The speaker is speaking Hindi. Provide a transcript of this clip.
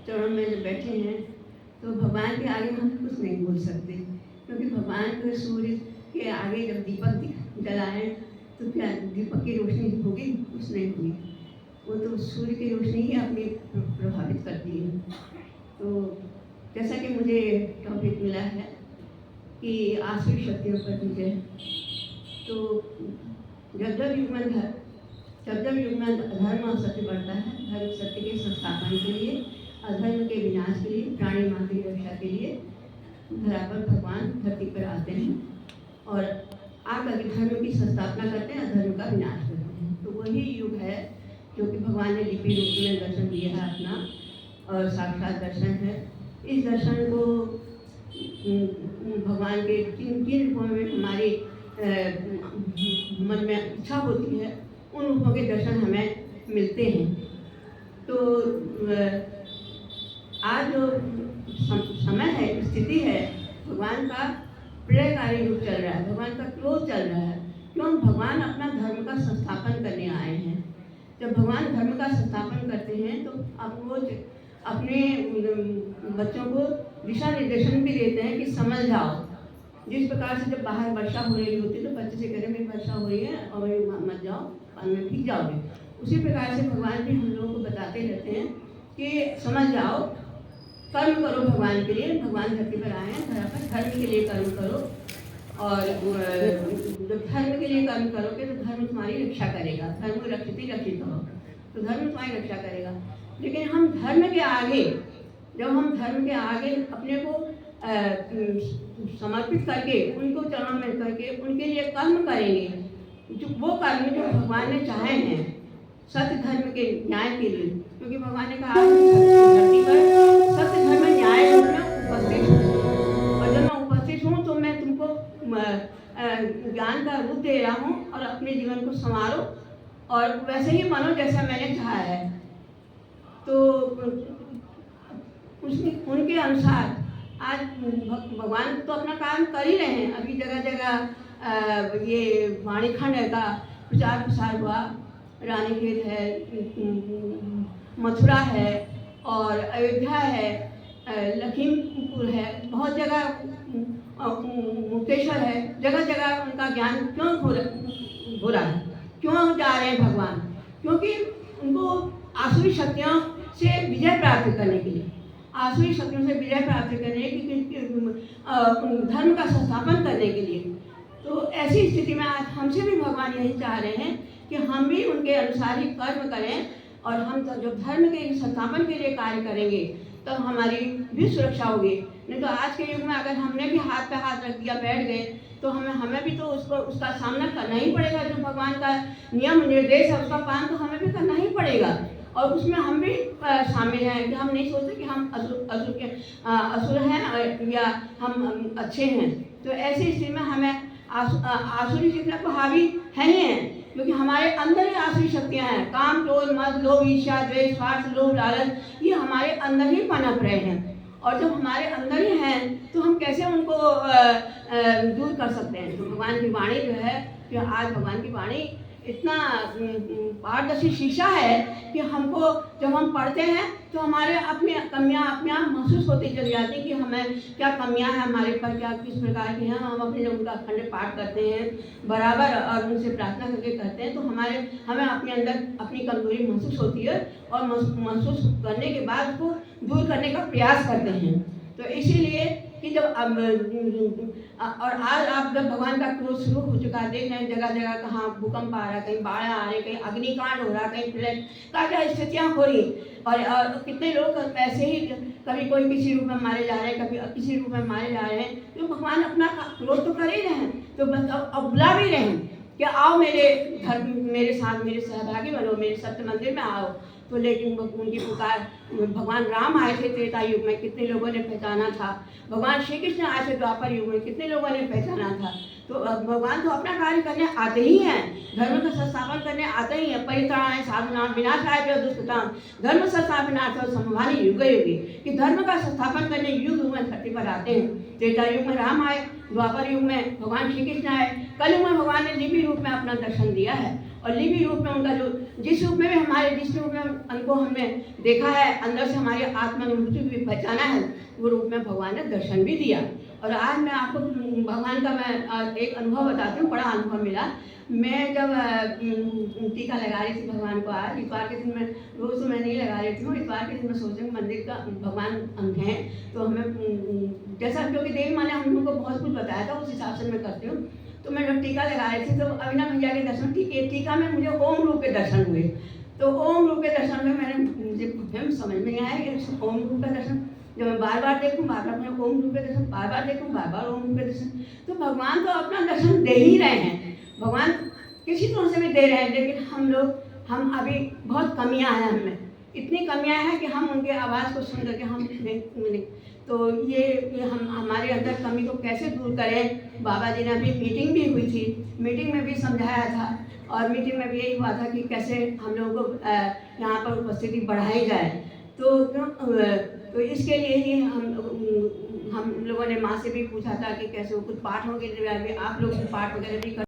चरणों में जब बैठे हैं तो भगवान के आगे हम कुछ नहीं बोल सकते, क्योंकि भगवान के सूर्य के आगे जब दीपक जलाएं तो क्या दीपक की रोशनी होगी? कुछ नहीं होगी। वो तो सूर्य की रोशनी ही अपनी प्रभावित करती है। तो जैसा कि मुझे टॉपिक मिला है कि आसुरी शक्तियों पर विजय, तो जब जब युग में अधर्म और सत्य बढ़ता है, धर्म सत्य के संस्थापन के लिए, अधर्म के विनाश के लिए, प्राणी मात्र की रक्षा के लिए धरा पर भगवान धरती पर आते हैं और आकर के धर्म की संस्थापना करते हैं, अधर्म का विनाश करते हैं। तो वही युग है जो कि भगवान ने लिपि रूप में दर्शन दिया है अपना, और साक्षात दर्शन है। इस दर्शन को भगवान के किन किन रूपों में हमारे मन में इच्छा होती है, उन रूपों के दर्शन हमें मिलते हैं। तो आज जो समय है, स्थिति है, भगवान का प्रलयकारी रूप चल रहा है, भगवान का क्रोध चल रहा है। क्यों? भगवान अपना धर्म का संस्थापन करने आए हैं। जब भगवान धर्म का संस्थापन करते हैं तो अब वो अपने बच्चों को दिशा निर्देशन भी देते हैं कि समझ जाओ। जिस प्रकार से जब बाहर वर्षा हो रही होती है तो बच्चे से कहें मेरी वर्षा हो रही है और मत जाओ, पानी में भीग जाओगे। उसी प्रकार से भगवान भी हम लोगों को बताते रहते हैं कि समझ जाओ, कर्म करो भगवान के लिए। भगवान धरती पर आए हैं, धरा पर धर्म के लिए कर्म करो, और जब धर्म के लिए कर्म करोगे तो धर्म तुम्हारी रक्षा करेगा। धर्म रक्षित रक्षित हो, तो धर्म तुम्हारी रक्षा करेगा। लेकिन हम धर्म के आगे, जब हम धर्म के आगे अपने को समर्पित करके, उनको चरणों में करके उनके लिए कर्म करेंगे, जो वो कर्म जो भगवान ने चाहे हैं सत्य धर्म के न्याय के लिए, क्योंकि भगवान ने कहा धरती पर सत्य धर्म न्याय रूप में उपस्थित हूँ, और जब मैं उपस्थित हूँ तो मैं तुमको ज्ञान का रूप दे रहा हूँ और अपने जीवन को संवारो और वैसे ही मानो जैसा मैंने चाहा है। तो उनके अनुसार आज भगवान तो अपना काम कर ही रहे हैं। अभी जगह जगह ये वाणीखंड का प्रचार प्रसार हुआ, रानीखेत है, मथुरा है और अयोध्या है, लखीमपुर है, बहुत जगह मुक्तेश्वर है, जगह जगह उनका ज्ञान क्यों हो रहा है? क्यों जा रहे हैं भगवान? क्योंकि उनको आसुरी शक्तियों से विजय प्राप्त करने के लिए, आसुरी शक्तियों से विजय प्राप्त करने के धर्म का संस्थापन करने के लिए। तो ऐसी स्थिति में आज हमसे भी भगवान यही चाह रहे हैं कि हम भी उनके अनुसार ही कर्म करें, और हम जो धर्म के संस्थापन के लिए कार्य करेंगे तो हमारी भी सुरक्षा होगी। नहीं तो आज के युग में अगर हमने भी हाथ पे हाथ रख दिया, बैठ गए, तो हमें भी तो उसका सामना करना ही पड़ेगा। जो भगवान का नियम निर्देश है उसका पालन तो हमें भी करना ही पड़ेगा, और उसमें हम भी शामिल हैं। कि हम नहीं सोचते कि हम असुर हैं या हम अच्छे हैं। तो ऐसी स्थिति में हमें आसुरी शक्तियाँ तो हावी है ही हैं, क्योंकि हमारे अंदर ही आसुरी शक्तियाँ हैं। काम, क्रोध, मद, लोभ, ईर्ष्या, द्वेष, स्वार्थ, लोभ, लालच, ये हमारे अंदर ही पनप रहे हैं। और जब हमारे अंदर ही हैं तो हम कैसे उनको दूर कर सकते हैं? तो भगवान की वाणी जो है, कि आज भगवान की वाणी इतना पारदर्शी शीशा है कि हमको जब हम पढ़ते हैं तो हमारे अपनी कमियां अपने आप महसूस होती चली जाती कि हमें क्या कमियां हैं हमारे पर, क्या किस प्रकार की हैं। हम अपने जब उनका अखंड पाठ करते हैं बराबर और उनसे प्रार्थना करके करते हैं तो हमें अपने अंदर अपनी कमजोरी महसूस होती है, और महसूस करने के बाद उसको दूर करने का प्रयास करते हैं। तो इसीलिए कि जब और आज आप जब भगवान का क्रोध शुरू हो चुका है, देख रहे हैं जगह जगह कहाँ भूकंप आ रहा है, कहीं बाढ़ आ रही, कहीं अग्निकांड हो रहा, कहीं प्रलय का क्या स्थितियाँ हो रही, और कितने लोग ऐसे ही कभी कोई किसी रूप में मारे जा रहे हैं, कभी किसी रूप में मारे जा रहे हैं। तो भगवान अपना क्रोध तो कर ही रहे हैं, तो बस अब बुला भी रहे हैं कि आओ मेरे धर्म, मेरे साथ मेरे सहभागी बनो, मेरे सत्य मंदिर में आओ। तो लेकिन उनकी पुकार, भगवान राम आए थे त्रेता युग में, कितने लोगों ने पहचाना था। भगवान श्री कृष्ण आए थे द्वापर युग में, कितने लोगों ने पहचाना था। तो भगवान तो अपना कार्य करने आते ही हैं, धर्म का संस्थापन करने आते ही हैं। परित्राणाय साधुनाम विनाशाय च दुष्कृताम धर्म संस्थापनार्थं संभवामि युगे युगे, कि धर्म का संस्थापन करने युग युग में धरती पर आते हैं। त्रेता युग में राम आए, द्वापर युग में भगवान श्री कृष्ण आए, कलयुग में भगवान ने दिव्य रूप में अपना दर्शन दिया है। और लिपि रूप में उनका जो जिस रूप में भी हमारे जिस रूप में उनको हमने देखा है, अंदर से हमारी आत्मानुभूति भी पहचाना है, वो रूप में भगवान ने दर्शन भी दिया। और आज मैं आपको भगवान का मैं एक अनुभव बताती हूँ, बड़ा अनुभव मिला। मैं जब टीका लगा रही थी भगवान को, आज इतवार के दिन मैं रोज़ तो मैं नहीं लगा रही हूँ, इतवार के दिन मैं सोच रही हूँ मंदिर का भगवान हैं तो हमें जैसा, क्योंकि देवी माँ ने हम लोग को बहुत कुछ बताया था, उस हिसाब से मैं करती हूँ। तो मैं जब टीका लगा रही थी तो अविनाश भैया के दर्शन, टीका में मुझे ओम रूप के दर्शन हुए। तो ओम रूप के दर्शन में मुझे समझ में नहीं आया कि ओम रूप का दर्शन, जब मैं बार बार देखूँ, बार बार मैं ओम रूप के दर्शन, बार बार देखूँ, बार बार ओम रूप के दर्शन। तो भगवान तो अपना दर्शन दे ही रहे हैं, भगवान किसी तरह से भी दे रहे हैं, लेकिन हम अभी बहुत कमियां हैं हमें, इतनी कमियां हैं कि हम उनके आवाज़ को सुन करके हम नहीं। तो ये हम हमारे अंदर कमी को कैसे दूर करें। बाबा जी ने अभी मीटिंग भी हुई थी, मीटिंग में भी समझाया था, और मीटिंग में भी यही हुआ था कि कैसे हम लोगों को यहाँ पर उपस्थिति बढ़ाई जाए। तो इसके लिए ही हम लोगों ने माँ से भी पूछा था कि कैसे वो कुछ पाठ वगैरह, आप लोग पाठ वगैरह भी कर